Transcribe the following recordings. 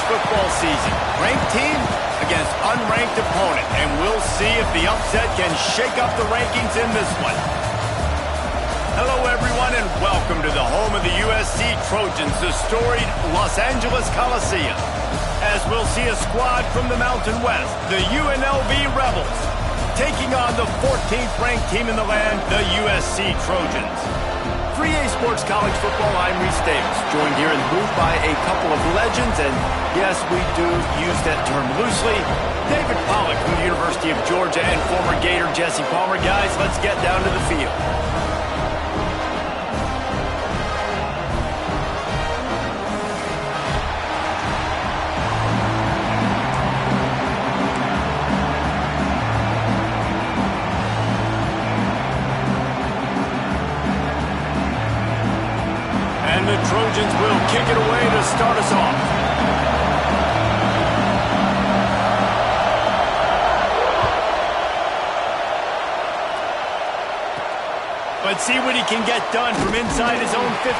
football season. Ranked team against unranked opponent, and we'll see if the upset can shake up the rankings in this one. Hello, everyone, and welcome to the home of the USC Trojans, the storied Los Angeles Coliseum. As we'll see a squad from the Mountain West, the UNLV Rebels, taking on the 14th ranked team in the land, the USC Trojans. For EA Sports College Football, I'm Reese Davis, joined here in the booth by a couple of legends, and yes, we do use that term loosely. David Pollack from the University of Georgia and former Gator Jesse Palmer. Guys, let's get down to the field. The Trojans will kick it away to start us off. Let's see what he can get done from inside his own 15.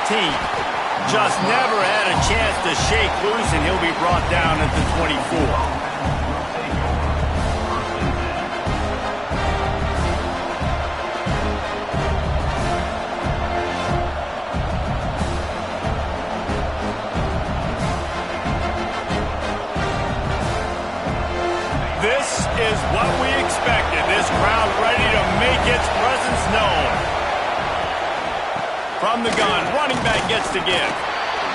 Just never had a chance to shake loose, and he'll be brought down at the 24. This is what we expected. This crowd ready to make its presence known. From the gun, running back gets to give.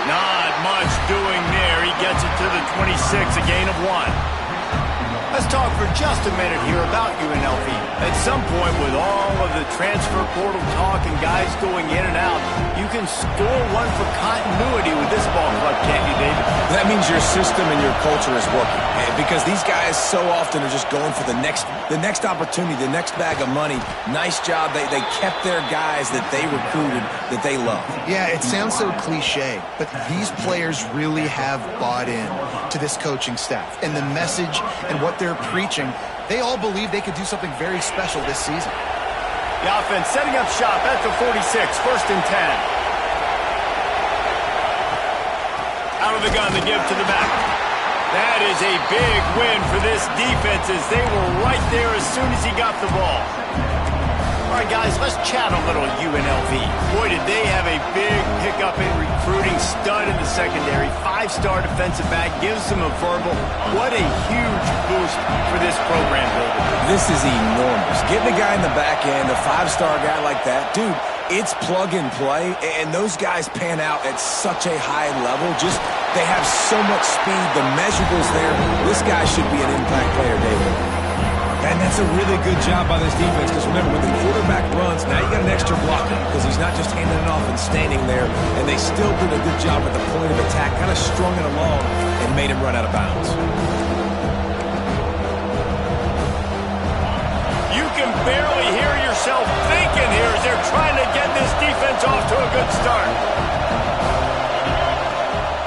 Not much doing there. He gets it to the 26, a gain of 1. Let's talk for just a minute here about UNLV. At some point, with all of the transfer portal talk and guys going in and out, you can score one for continuity with this ball club, can't you, David? That means your system and your culture is working. Because these guys so often are just going for the next opportunity, the next bag of money. Nice job. They kept their guys that they recruited, that they love. Yeah, it sounds so cliche, but these players really have bought in to this coaching staff. And the message and what they're preaching, they all believe they could do something very special this season. The offense setting up shop at the 46, 1st and 10. Out of the gun, the give to the back. That is a big win for this defense as they were right there as soon as he got the ball. All right, guys, let's chat a little UNLV. Boy, did they have a big pickup in recruiting. Stud in the secondary. 5-star defensive back. Gives them a verbal. What a huge boost for this program, David. This is enormous. Getting a guy in the back end, a 5-star guy like that, dude, it's plug and play, and those guys pan out at such a high level. Just, they have so much speed. The measurables there. This guy should be an impact player, David. And that's a really good job by this defense, because remember, when the quarterback runs, now you got an extra blocker, because he's not just handing it off and standing there, and they still did a good job at the point of attack, kind of strung it along and made him run out of bounds. You can barely hear yourself thinking here as they're trying to get this defense off to a good start.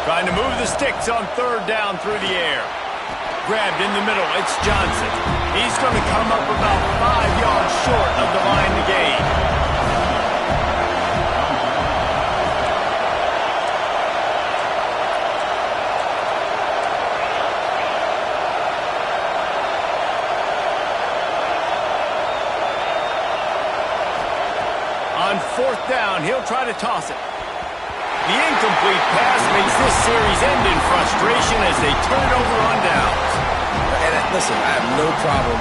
Trying to move the sticks on 3rd down through the air. Grabbed in the middle, it's Johnson. He's going to come up about 5 yards short of the line to gain. On 4th down, he'll try to toss it. The incomplete pass makes this series end in frustration as they turn it over on downs. And listen, I have no problem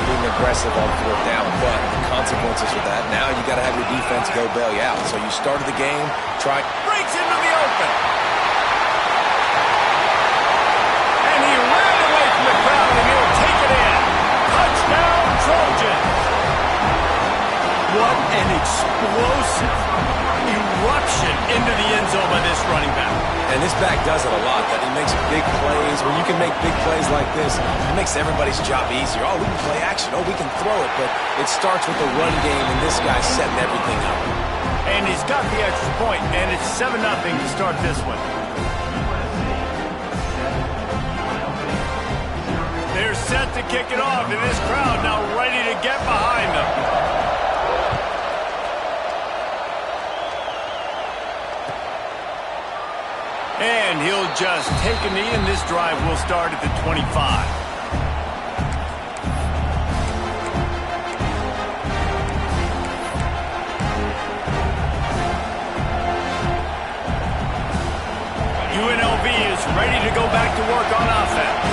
being aggressive on 4th down, but the consequences of that, now you got to have your defense go bail you out. So you started the game, try. Breaks into the open. And he ran away from the crowd, and he'll take it in. Touchdown, Trojans. What an explosive eruption into the end zone by this running back. And this back does it a lot. That he makes big plays. When you can make big plays like this, it makes everybody's job easier. Oh, we can play action. Oh, we can throw it. But it starts with the run game, and this guy's setting everything up. And he's got the extra point, and it's 7-0 to start this one. They're set to kick it off, and this crowd now ready to get behind them. And he'll just take a knee, and this drive will start at the 25. UNLV is ready to go back to work on offense.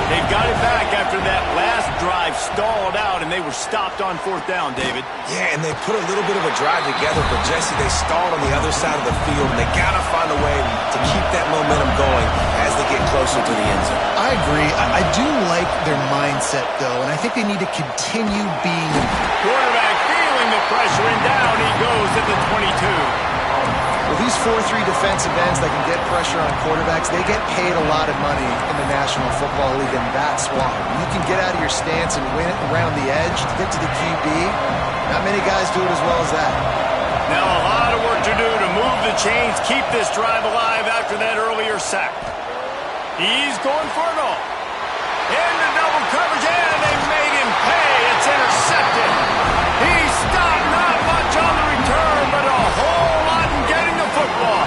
They've got it back after that last drive stalled out, and they were stopped on 4th down, David. Yeah, and they put a little bit of a drive together, but Jesse, they stalled on the other side of the field, and they got to find a way to keep that momentum going as they get closer to the end zone. I agree. I do like their mindset, though, and I think they need to continue being. Quarterback feeling the pressure, and down he goes at the 22. Well, these 4-3 defensive ends that can get pressure on quarterbacks, they get paid a lot of money in the National Football League, and that's why. When you can get out of your stance and win it around the edge to get to the QB, not many guys do it as well as that. Now a lot of work to do to move the chains, keep this drive alive after that earlier sack. He's going for it all. Into double coverage, and they made him pay. It's intercepted. He stopped, not much on the return, but a whole lot in getting the football.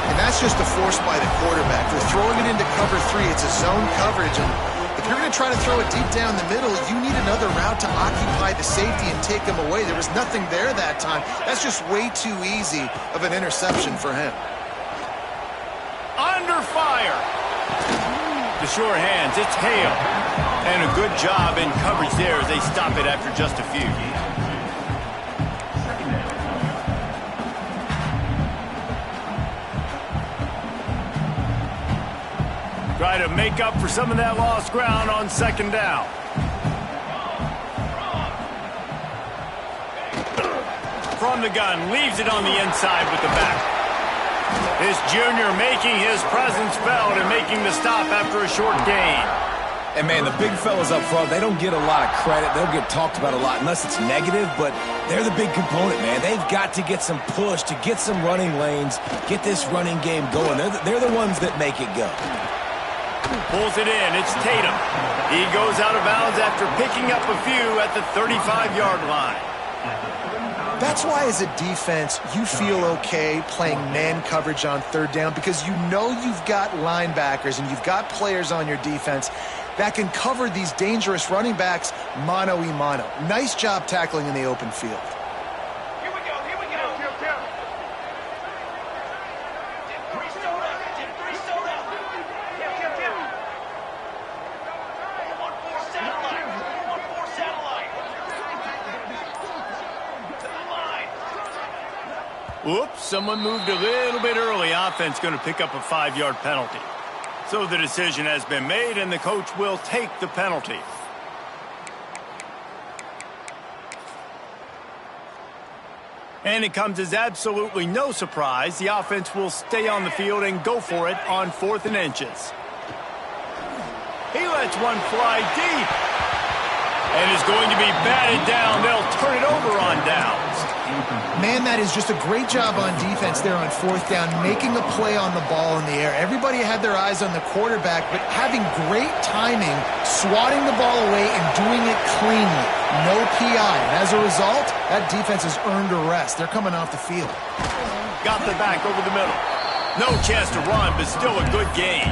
And that's just a force by the quarterback. They're throwing it into cover 3. It's a zone coverage, and if you're going to try to throw it deep down the middle, you need another route to occupy the safety and take him away. There was nothing there that time. That's just way too easy of an interception for him. Under fire. The sure hands, it's Hale. And a good job in coverage there as they stop it after just a few. Try to make up for some of that lost ground on 2nd down. From the gun, leaves it on the inside with the back. This junior making his presence felt and making the stop after a short gain. And, man, the big fellas up front, they don't get a lot of credit. They'll get talked about a lot unless it's negative, but they're the big component, man. They've got to get some push, to get some running lanes, get this running game going. They're the ones that make it go. Pulls it in. It's Tatum. He goes out of bounds after picking up a few at the 35-yard line. That's why, as a defense, you feel okay playing man coverage on 3rd down because you know you've got linebackers and you've got players on your defense that can cover these dangerous running backs mano-a-mano. Nice job tackling in the open field. Here we go. Oops, someone moved a little bit early. Offense going to pick up a 5-yard penalty. So the decision has been made, and the coach will take the penalty. And it comes as absolutely no surprise. The offense will stay on the field and go for it on 4th and inches. He lets one fly deep. And is going to be batted down. They'll turn it over on downs. Man, that is just a great job on defense there on 4th down, making a play on the ball in the air. Everybody had their eyes on the quarterback, but having great timing, swatting the ball away and doing it cleanly. No PI. And as a result, that defense has earned a rest. They're coming off the field. Got the back over the middle. No chance to run, but still a good gain.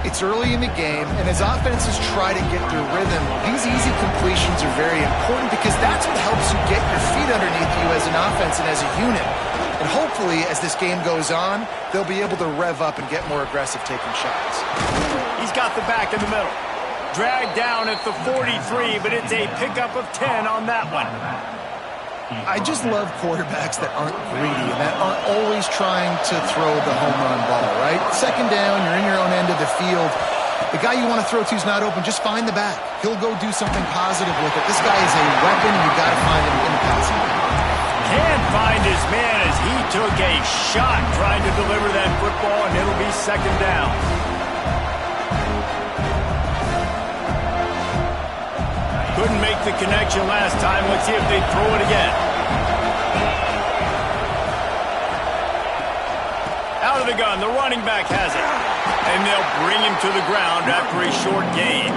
It's early in the game, and as offenses try to get their rhythm, these easy completions are very important because that's what helps you get your feet underneath you as an offense and as a unit. And hopefully, as this game goes on, they'll be able to rev up and get more aggressive taking shots. He's got the back in the middle. Dragged down at the 43, but it's a pickup of 10 on that one. I just love quarterbacks that aren't greedy and that aren't always trying to throw the home run ball, right? 2nd down, you're in your own end of the field. The guy you want to throw to is not open. Just find the back. He'll go do something positive with it. This guy is a weapon, and you've got to find him in the passing game. Can't find his man as he took a shot trying to deliver that football, and it'll be 2nd down. Couldn't make the connection last time. Let's see if they throw it again. Out of the gun, the running back has it. And they'll bring him to the ground after a short gain.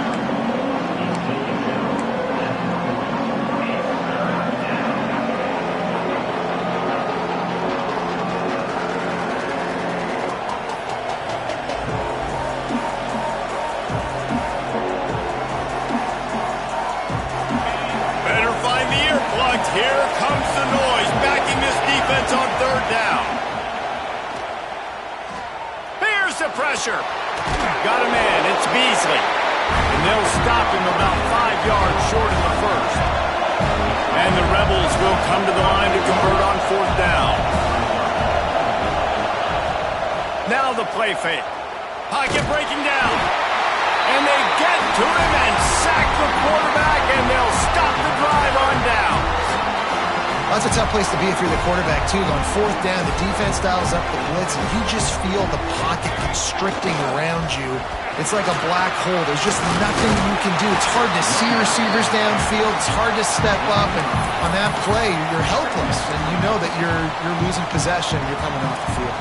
Here's the pressure. Got a man. It's Beasley. And they'll stop him about 5 yards short in the first. And the Rebels will come to the line to convert on 4th down. Now the play fake. Pocket breaking down. And they get to him and sack the quarterback, and they'll stop the drive on down. That's a tough place to be if you're the quarterback, too. On 4th down, the defense dials up the blitz, and you just feel the pocket constricting around you. It's like a black hole. There's just nothing you can do. It's hard to see receivers downfield. It's hard to step up, and on that play, you're helpless, and you know that you're losing possession and you're coming off the field.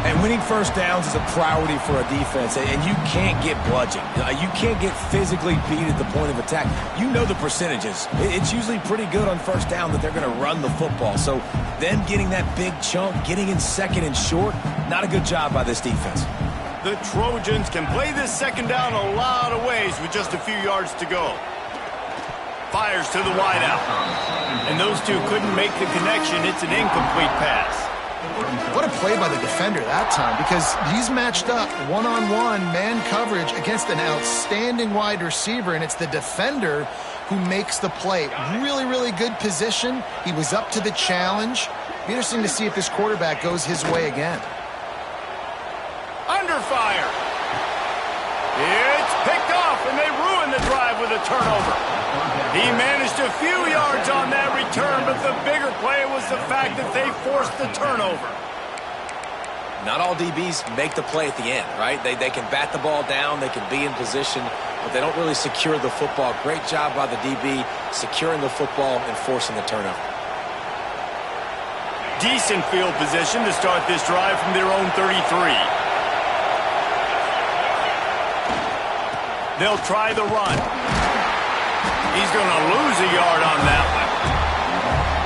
And winning first downs is a priority for a defense, and you can't get bludgeoned. You can't get physically beat at the point of attack. You know the percentages. It's usually pretty good on first down that they're going to run the football. So them getting that big chunk, getting in second and short, not a good job by this defense. The Trojans can play this second down a lot of ways with just a few yards to go. Fires to the wideout. And those two couldn't make the connection. It's an incomplete pass. What a play by the defender that time, because he's matched up one-on-one man coverage against an outstanding wide receiver, and it's the defender who makes the play. Really, really good position. He was up to the challenge. Be interesting to see if this quarterback goes his way again. Under fire. It's picked off, and they ruin the drive with a turnover. He managed a few yards on that return, but the bigger play was the fact that they forced the turnover. Not all DBs make the play at the end, right? They can bat the ball down, they can be in position, but they don't really secure the football. Great job by the DB securing the football and forcing the turnover. Decent field position to start this drive from their own 33. They'll try the run. He's going to lose a yard on that one.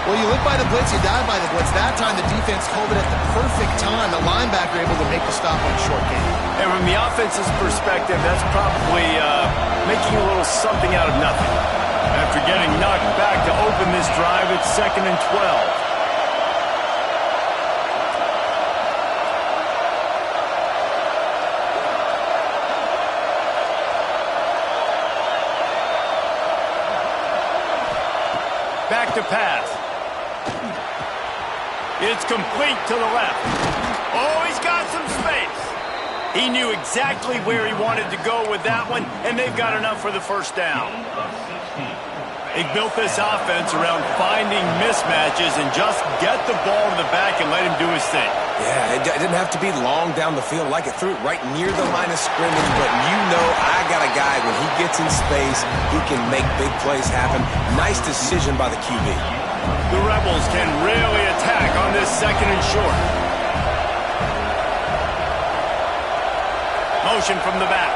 Well, you live by the blitz, you die by the blitz. That time the defense called it at the perfect time. The linebacker able to make the stop on short game. And from the offense's perspective, that's probably making a little something out of nothing. After getting knocked back to open this drive, it's 2nd and 12. Back to pass. It's complete to the left. Oh, he's got some space. He knew exactly where he wanted to go with that one, and they've got enough for the first down. They built this offense around finding mismatches and just get the ball to the back and let him do his thing. Yeah, it didn't have to be long down the field. Like it threw it right near the line of scrimmage, but you know I got a guy, when he gets in space, he can make big plays happen. Nice decision by the QB. The Rebels can really attack on this 2nd and short. Motion from the back.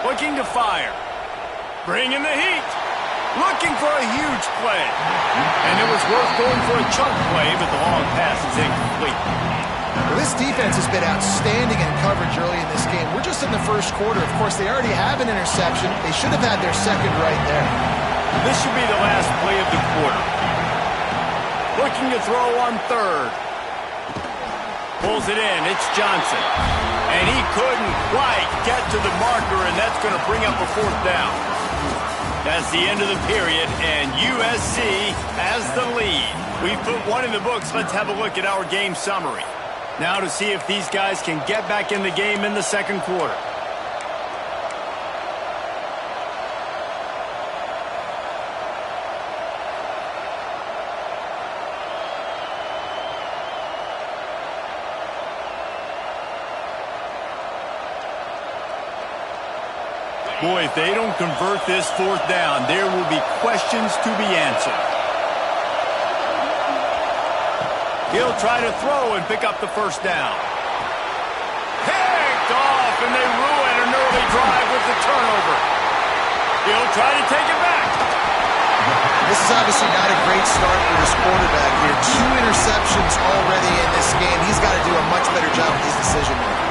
Looking to fire. Bringing the heat. Looking for a huge play. And it was worth going for a chunk play, but the long pass is incomplete. Well, this defense has been outstanding in coverage early in this game. We're just in the first quarter. Of course, they already have an interception. They should have had their second right there. This should be the last play of the quarter. Looking to throw on 3rd. Pulls it in. It's Johnson. And he couldn't quite get to the marker, and that's going to bring up a 4th down. That's the end of the period, and USC has the lead. We've put one in the books. Let's have a look at our game summary. Now to see if these guys can get back in the game in the second quarter. Boy, if they don't convert this 4th down, there will be questions to be answered. He'll try to throw and pick up the first down. Picked off, and they ruin an early drive with the turnover. He'll try to take it back. This is obviously not a great start for this quarterback here. 2 interceptions already in this game. He's got to do a much better job with his decision making.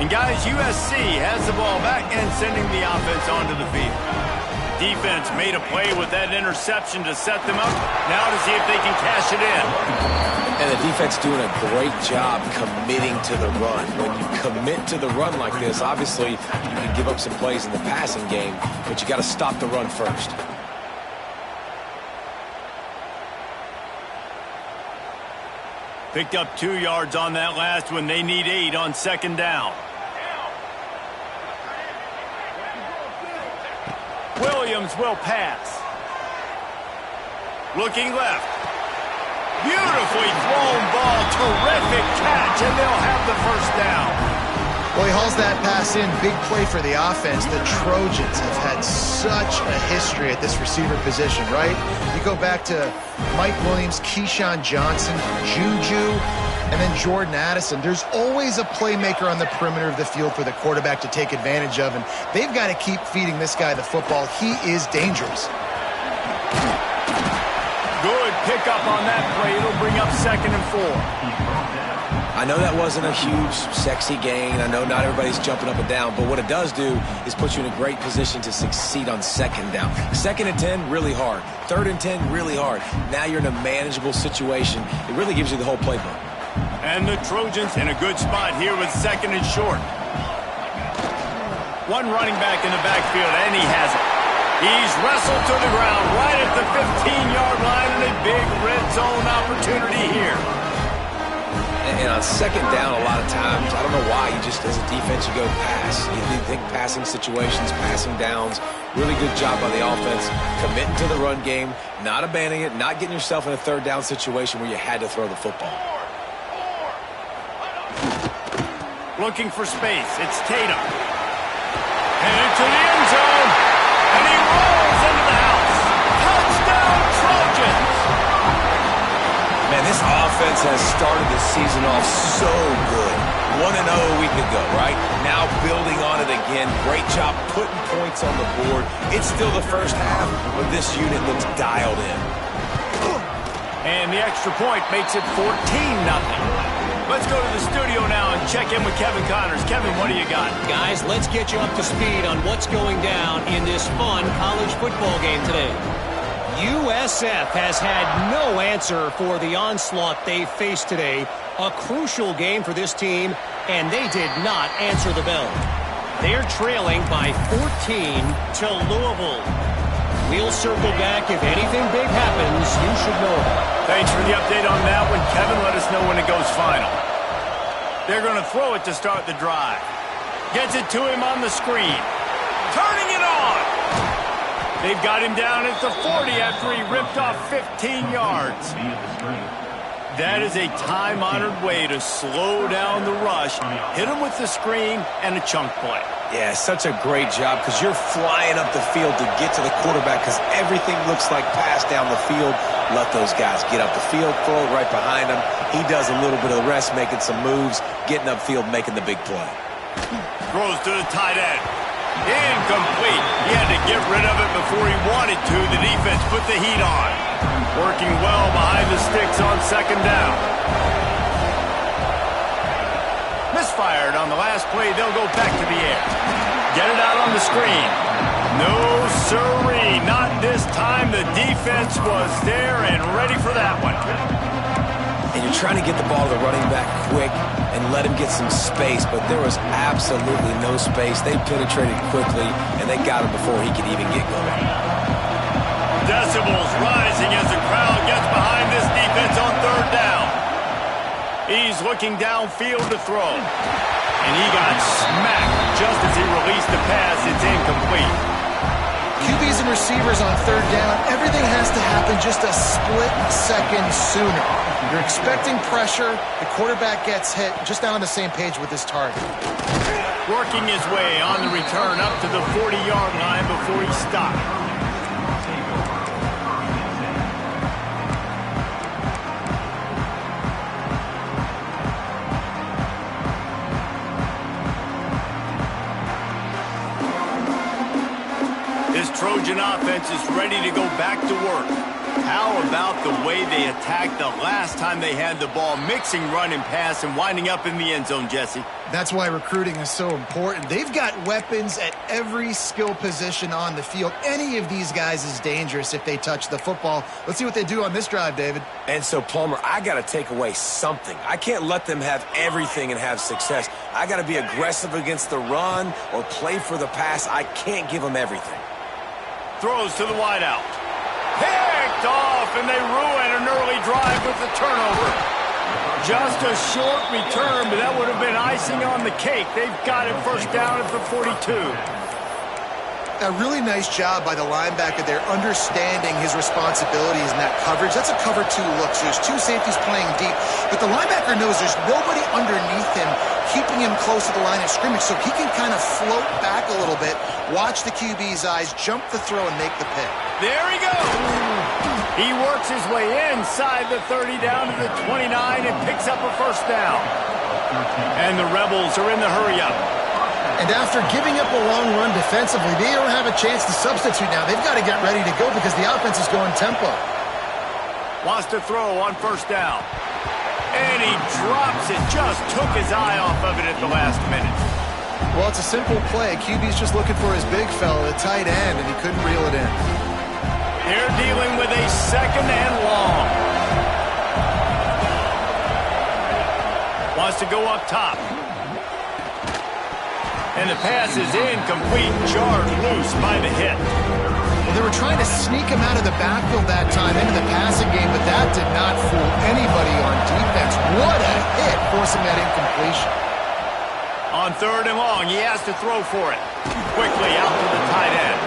And guys, USC has the ball back and sending the offense onto the field. Defense made a play with that interception to set them up. Now to see if they can cash it in. And the defense doing a great job committing to the run. When you commit to the run like this, obviously you can give up some plays in the passing game, but you got to stop the run first. Picked up 2 yards on that last one. They need 8 on second down. Williams will pass. Looking left. Beautifully thrown ball. Terrific catch, and they'll have the first down. Well, he hauls that pass in. Big play for the offense. The Trojans have had such a history at this receiver position, right? You go back to Mike Williams, Keyshawn Johnson, Juju, and then Jordan Addison. There's always a playmaker on the perimeter of the field for the quarterback to take advantage of, and they've got to keep feeding this guy the football. He is dangerous. Good pickup on that play. It'll bring up 2nd and 4. I know that wasn't a huge, sexy gain. I know not everybody's jumping up and down, but what it does do is put you in a great position to succeed on 2nd down. 2nd and 10, really hard. 3rd and 10, really hard. Now you're in a manageable situation. It really gives you the whole playbook. And the Trojans in a good spot here with 2nd and short. One running back in the backfield, and he has it. He's wrestled to the ground right at the 15-yard line, and a big red zone opportunity here. And on 2nd down, a lot of times, I don't know why, you just, as a defense, you go pass. You think passing situations, passing downs. Really good job by the offense, committing to the run game, not abandoning it, not getting yourself in a 3rd down situation where you had to throw the football. Looking for space. It's Tatum. Headed to the end zone. And he rolls into the house. Touchdown, Trojans! Man, this offense has started the season off so good. 1-0 a week ago, right? Now building on it again. Great job putting points on the board. It's still the first half, but this unit looks dialed in. And the extra point makes it 14-0. Let's go to the studio now and check in with Kevin Connors. Kevin, what do you got? Guys, let's get you up to speed on what's going down in this fun college football game today. USF has had no answer for the onslaught they faced today. A crucial game for this team, and they did not answer the bell. They're trailing by 14 to Louisville. We'll circle back if anything big happens you should know about. Thanks for the update on that one, Kevin. Let us know when it goes final. They're going to throw it to start the drive. Gets it to him on the screen. Turning it on. They've got him down at the 40 after he ripped off 15 yards. That is a time-honored way to slow down the rush, hit him with the screen, and a chunk play. Yeah, such a great job because you're flying up the field to get to the quarterback because everything looks like pass down the field. Let those guys get up the field, throw it right behind him. He does a little bit of the rest, making some moves, getting upfield, making the big play. Throws to the tight end. Incomplete. He had to get rid of it before he wanted to. The defense put the heat on. Working well behind the sticks on 2nd down. Misfired on the last play. They'll go back to the air. Get it out on the screen. No siree. Not this time. The defense was there and ready for that one. And you're trying to get the ball to the running back quick and let him get some space, but there was absolutely no space. They penetrated quickly, and they got him before he could even get going. Decibels rising as the crowd gets behind this defense on 3rd down. He's looking downfield to throw. And he got smacked just as he released the pass. It's incomplete. QBs and receivers on 3rd down, everything has to happen just a split second sooner. You're expecting pressure, the quarterback gets hit, just not on the same page with his target. Working his way on the return up to the 40-yard line before he stopped. This Trojan offense is ready to go back to work. How about the way they attacked the last time they had the ball, mixing run and pass and winding up in the end zone, Jesse? That's why recruiting is so important. They've got weapons at every skill position on the field. Any of these guys is dangerous if they touch the football. Let's see what they do on this drive, David. And so, Plummer, I got to take away something. I can't let them have everything and have success. I got to be aggressive against the run or play for the pass. I can't give them everything. Throws to the wideout. Picked off, and they ruin an early drive with the turnover. Just a short return, but that would have been icing on the cake. They've got it first down at the 42. A really nice job by the linebacker there, understanding his responsibilities in that coverage. That's a cover 2 look, so there's 2 safeties playing deep, but the linebacker knows there's nobody underneath him keeping him close to the line of scrimmage, so he can kind of float back a little bit, watch the QB's eyes, jump the throw, and make the pick. There he goes. He works his way inside the 30 down to the 29 and picks up a first down. And the Rebels are in the hurry-up. And after giving up a long run defensively, they don't have a chance to substitute now. They've got to get ready to go because the offense is going tempo. Wants to throw on first down. And he drops it. Just took his eye off of it at the last minute. Well, it's a simple play. QB's just looking for his big fella, the tight end, and he couldn't reel it in. They're dealing with a second and long. Wants to go up top. And the pass is incomplete, jarred loose by the hit. Well, they were trying to sneak him out of the backfield that time into the passing game, but that did not fool anybody on defense. What a hit, forcing that incompletion. On third and long, he has to throw for it. Quickly out to the tight end.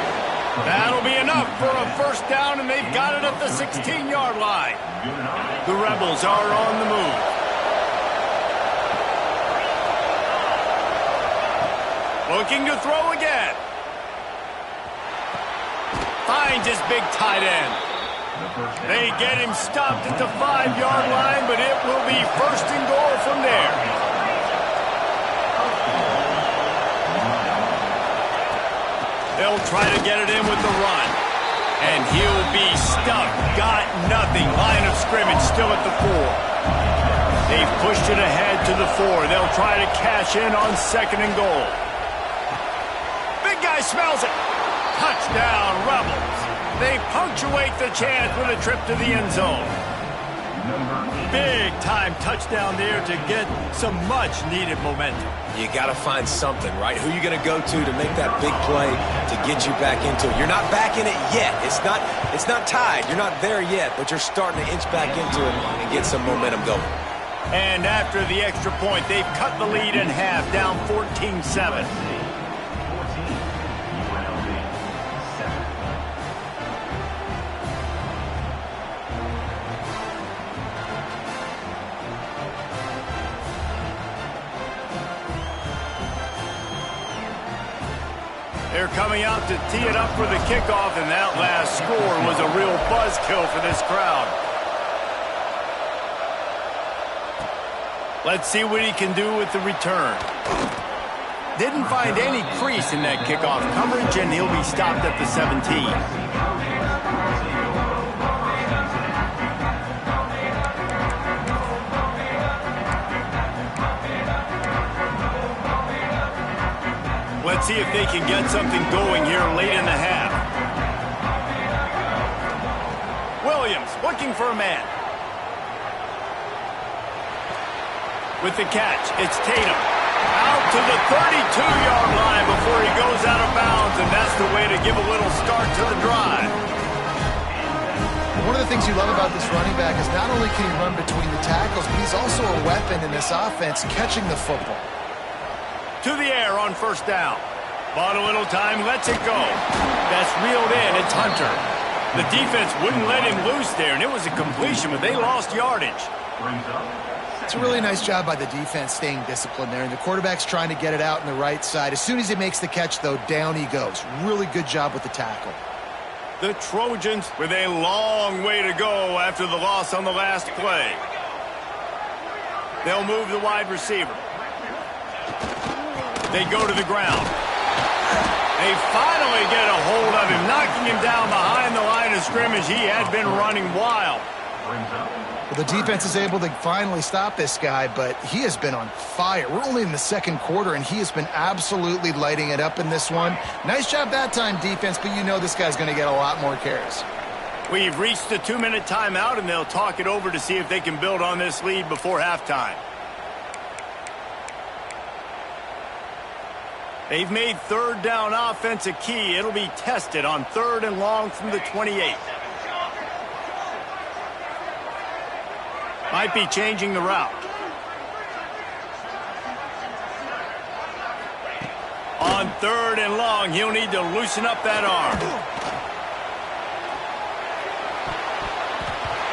That'll be enough for a first down, and they've got it at the 16-yard line. The Rebels are on the move. Looking to throw again. Finds his big tight end. They get him stopped at the 5-yard line, but it will be first and goal from there. They'll try to get it in with the run. And he'll be stuck. Got nothing. Line of scrimmage still at the 4. They've pushed it ahead to the 4. They'll try to cash in on second and goal. Big guy smells it. Touchdown, Rebels. They punctuate the chance with a trip to the end zone. Big-time touchdown there to get some much-needed momentum. You got to find something, right? Who are you going to go to make that big play to get you back into it? You're not back in it yet. It's not tied. You're not there yet, but you're starting to inch back into it and get some momentum going. And after the extra point, they've cut the lead in half, down 14-7. They're coming out to tee it up for the kickoff, and that last score was a real buzzkill for this crowd. Let's see what he can do with the return. Didn't find any crease in that kickoff coverage, and he'll be stopped at the 17. Let's see if they can get something going here late in the half. Williams looking for a man. With the catch, it's Tatum. Out to the 32-yard line before he goes out of bounds, and that's the way to give a little start to the drive. One of the things you love about this running back is not only can he run between the tackles, but he's also a weapon in this offense, catching the football. To the air on first down. Bought a little time, lets it go. That's reeled in, it's Hunter. The defense wouldn't let him loose there, and it was a completion, but they lost yardage. It's a really nice job by the defense staying disciplined there, and the quarterback's trying to get it out on the right side. As soon as he makes the catch, though, down he goes. Really good job with the tackle. The Trojans with a long way to go after the loss on the last play. They'll move the wide receiver. They go to the ground. They finally get a hold of him, knocking him down behind the line of scrimmage. He had been running wild. Well, the defense is able to finally stop this guy, but he has been on fire. We're only in the second quarter, and he has been absolutely lighting it up in this one. Nice job that time, defense, but you know this guy's going to get a lot more carries. We've reached the 2-minute timeout, and they'll talk it over to see if they can build on this lead before halftime. They've made third down offense a key. It'll be tested on 3rd and long from the 28. Might be changing the route. On 3rd and long, he'll need to loosen up that arm.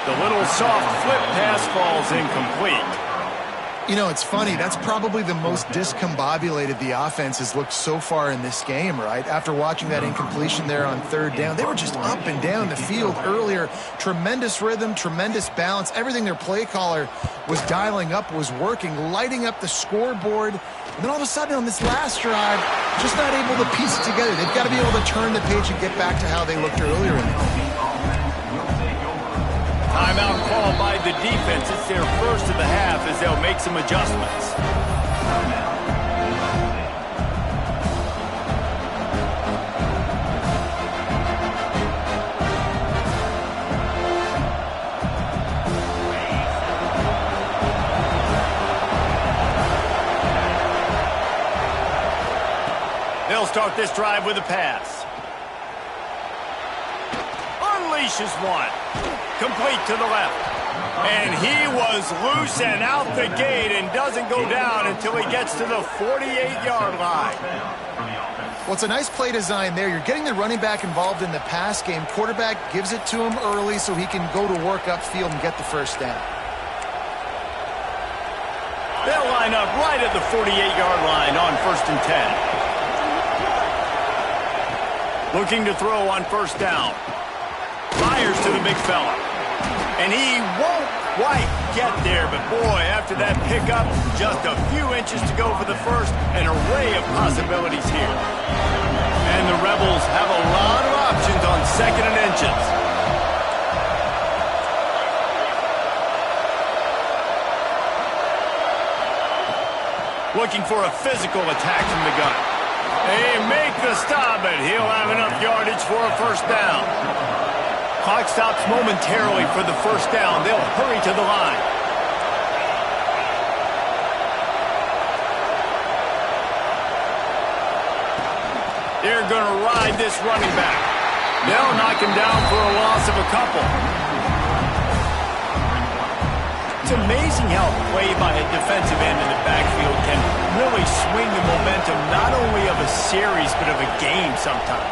The little soft flip pass falls incomplete. You know, it's funny. That's probably the most discombobulated the offense has looked so far in this game, right? After watching that incompletion there on 3rd down, they were just up and down the field earlier. Tremendous rhythm, tremendous balance. Everything their play caller was dialing up was working, lighting up the scoreboard. And then all of a sudden on this last drive, just not able to piece it together. They've got to be able to turn the page and get back to how they looked earlier in the game. Timeout called by the defense. It's their first of the half as they'll make some adjustments. They'll start this drive with a pass. Unleashes one. Complete to the left. And he was loose and out the gate and doesn't go down until he gets to the 48-yard line. Well, it's a nice play design there. You're getting the running back involved in the pass game. Quarterback gives it to him early so he can go to work upfield and get the first down. They'll line up right at the 48-yard line on 1st and 10. Looking to throw on 1st down. Fires to the big fella. And he won't quite get there, but boy, after that pickup, just a few inches to go for the first, an array of possibilities here. And the Rebels have a lot of options on 2nd and inches. Looking for a physical attack from the gun. They make the stop, but he'll have enough yardage for a 1st down. Clock stops momentarily for the 1st down. They'll hurry to the line. They're going to ride this running back. They'll knock him down for a loss of a couple. It's amazing how play by a defensive end in the backfield can really swing the momentum not only of a series but of a game sometimes.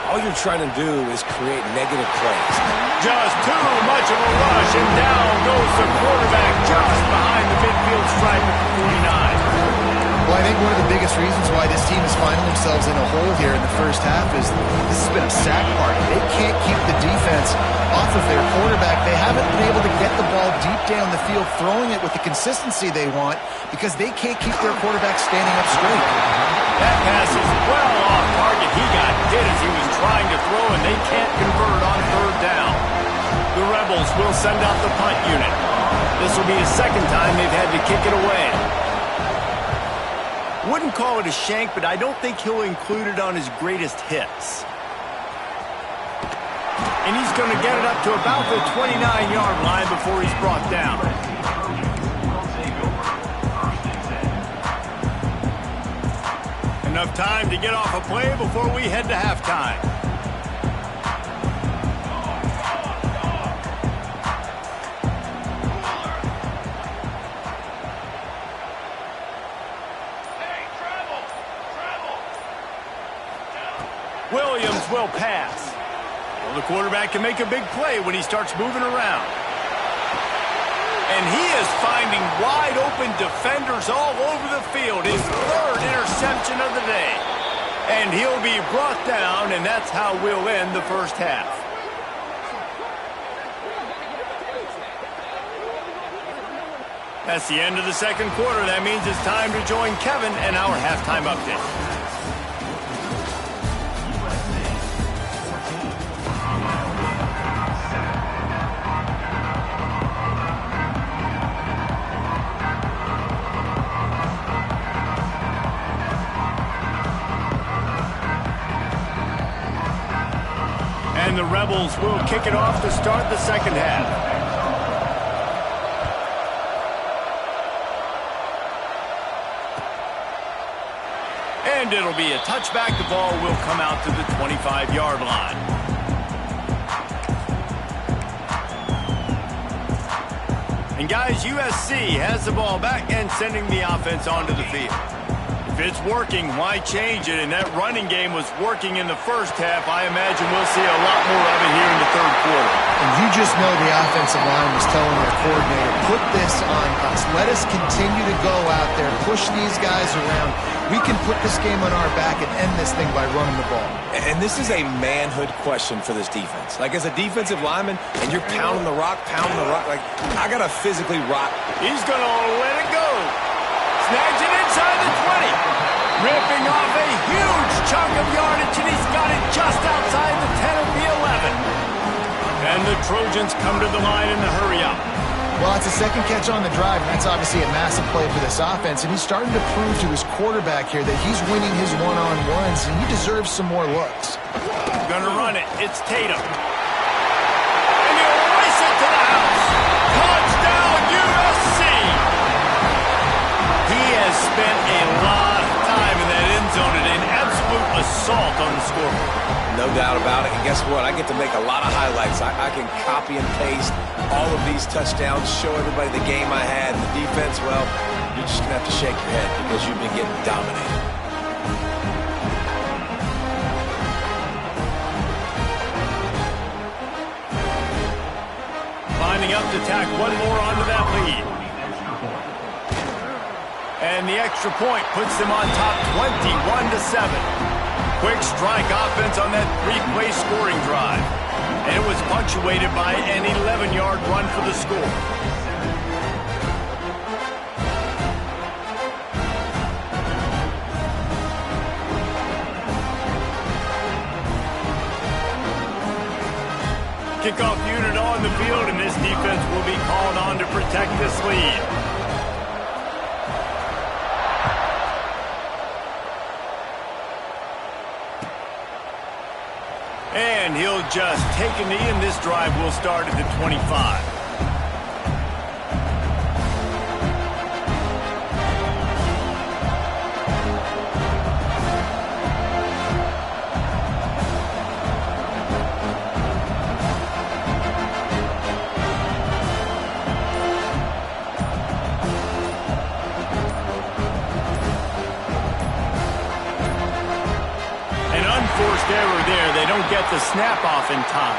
All you're trying to do is create negative plays. Just too much of a rush, and down goes the quarterback just behind the midfield stripe at the 49. Well, I think one of the biggest reasons why this team is finding themselves in a hole here in the first half is this has been a sack party. They can't keep the defense off of their quarterback. They haven't been able to get the ball deep down the field, throwing it with the consistency they want because they can't keep their quarterback standing up straight. That pass is well off target. He got hit as he was trying to throw, and they can't convert on 3rd down. The Rebels will send out the punt unit. This will be the 2nd time they've had to kick it away. Wouldn't call it a shank, but I don't think he'll include it on his greatest hits. And he's going to get it up to about the 29-yard line before he's brought down. Enough time to get off a play before we head to halftime. Williams will pass. Well, the quarterback can make a big play when he starts moving around. And he is finding wide-open defenders all over the field. His 3rd interception of the day. And he'll be brought down, and that's how we'll end the first half. That's the end of the 2nd quarter. That means it's time to join Kevin and our halftime update. And the Rebels will kick it off to start the second half. And it'll be a touchback. The ball will come out to the 25-yard line. And guys, USC has the ball back and sending the offense onto the field. If it's working, why change it? And that running game was working in the first half. I imagine we'll see a lot more of it here in the third quarter. And you just know the offensive line was telling their coordinator, put this on us. Let us continue to go out there, push these guys around. We can put this game on our back and end this thing by running the ball. And this is a manhood question for this defense. Like, as a defensive lineman, and you're pounding the rock, like, I got to physically rock. He's going to let it go. Snags it inside the 20. Ripping off a huge chunk of yardage, and he's got it just outside the 10 of the 11. And the Trojans come to the line in the hurry-up. Well, it's a second catch on the drive, and that's obviously a massive play for this offense. And he's starting to prove to his quarterback here that he's winning his one-on-ones, and he deserves some more looks. Gonna run it. It's Tatum. And he'll race it to the house. Touchdown, USC! He has spent a lot of time in that end zone and an absolute assault on the scoreboard. No doubt about it. And guess what? I get to make a lot of highlights. I can copy and paste all of these touchdowns, show everybody the game I had. And the defense, well, you're just going to have to shake your head because you've been getting dominated. Lining up to tack one more onto that lead. And the extra point puts them on top 21-7. Quick strike offense on that three-play scoring drive. And it was punctuated by an 11-yard run for the score. Kickoff unit on the field, and this defense will be called on to protect this lead. And he'll just take a knee, and this drive will start at the 25. Forced error there. They don't get the snap off in time.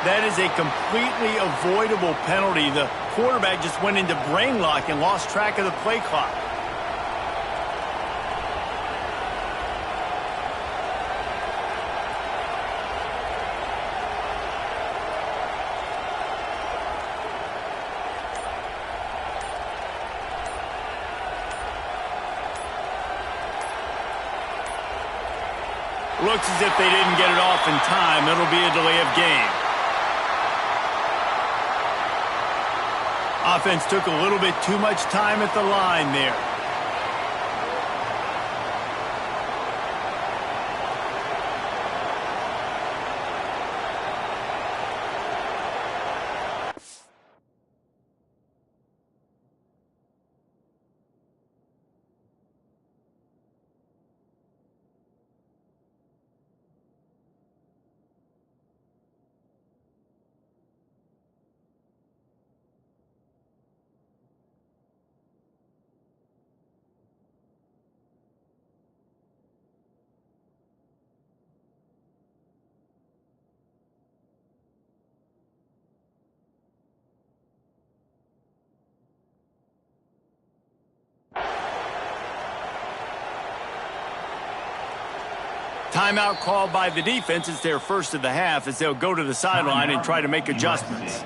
That is a completely avoidable penalty. The quarterback just went into brain lock and lost track of the play clock. Looks as if they didn't get it off in time. It'll be a delay of game. Offense took a little bit too much time at the line there. Timeout called by the defense. It's their first of the half as they'll go to the sideline and try to make adjustments.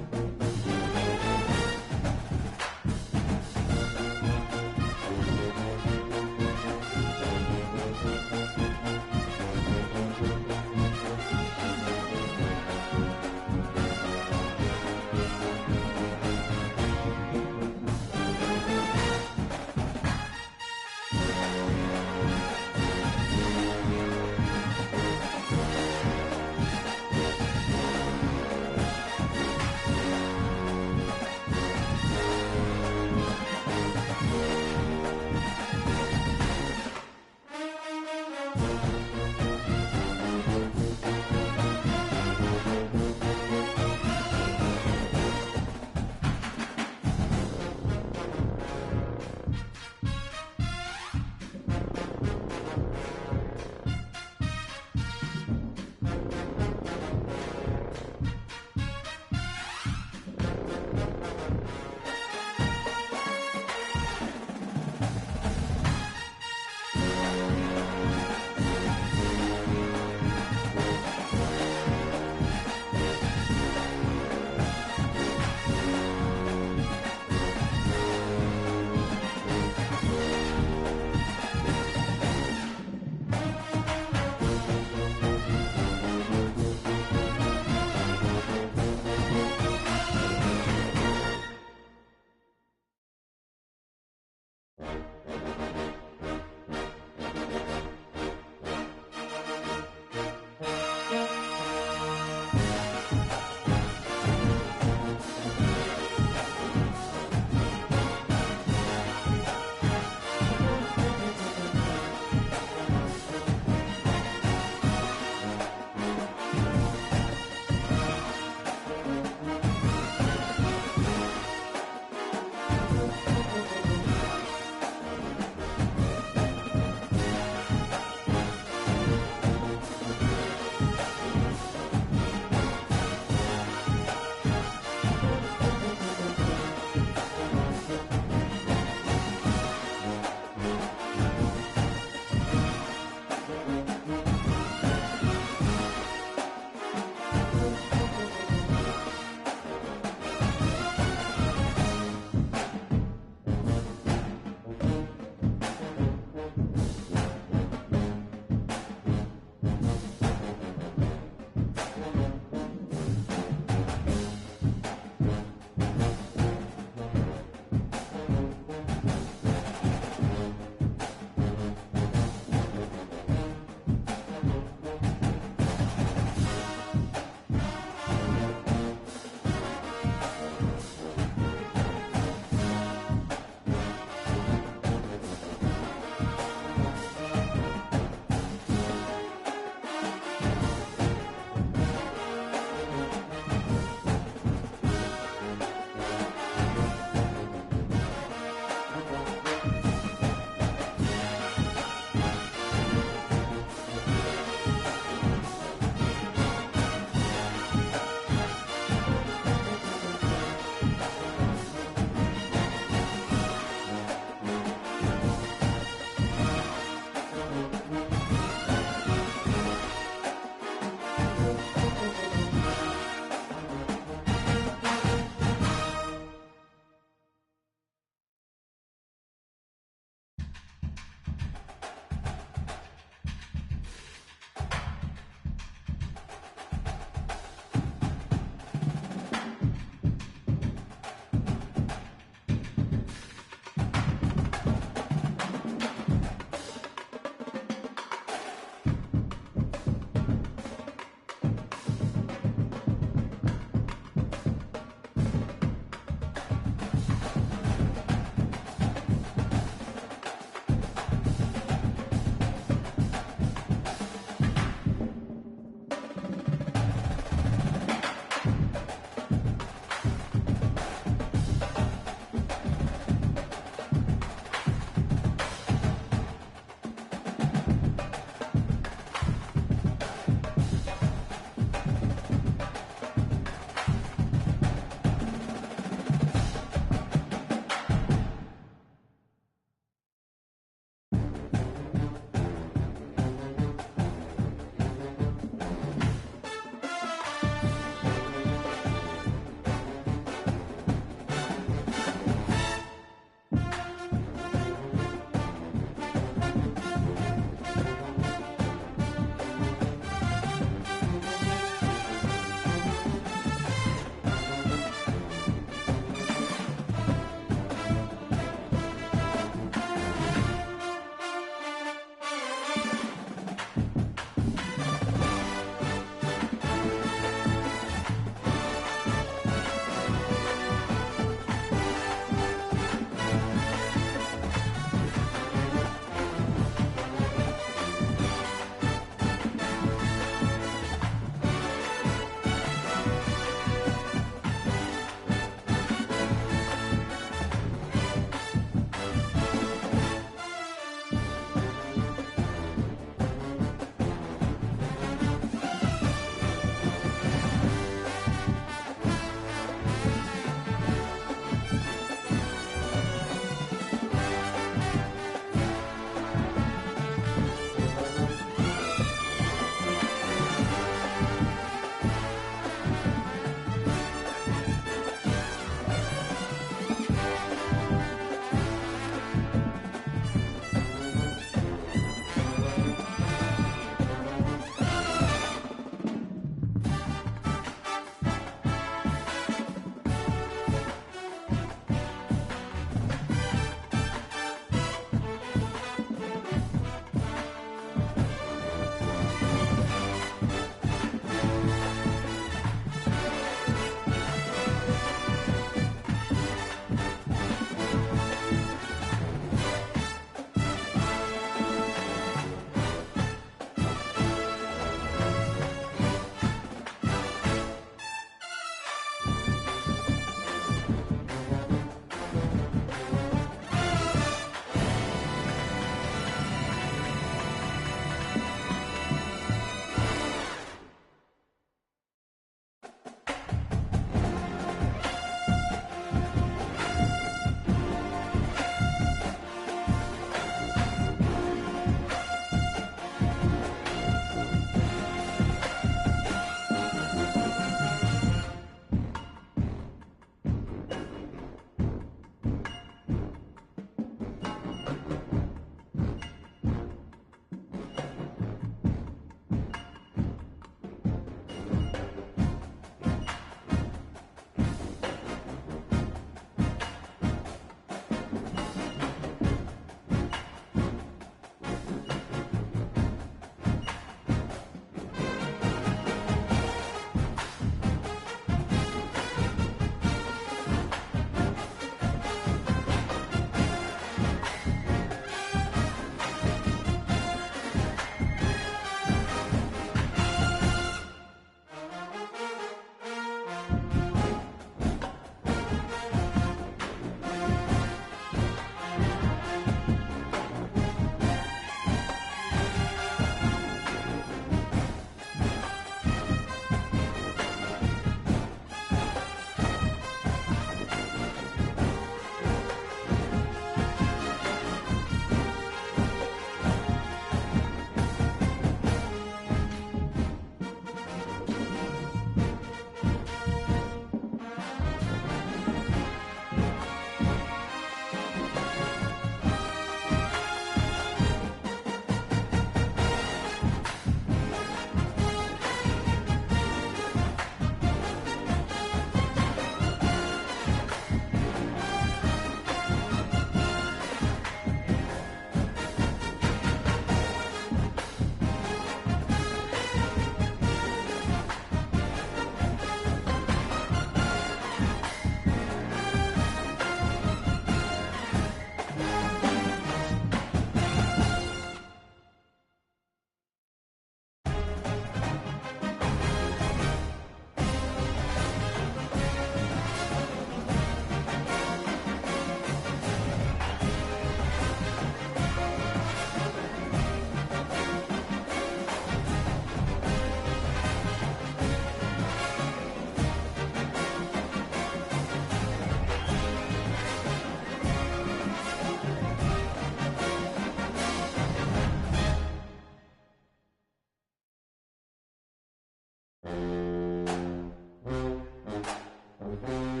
it.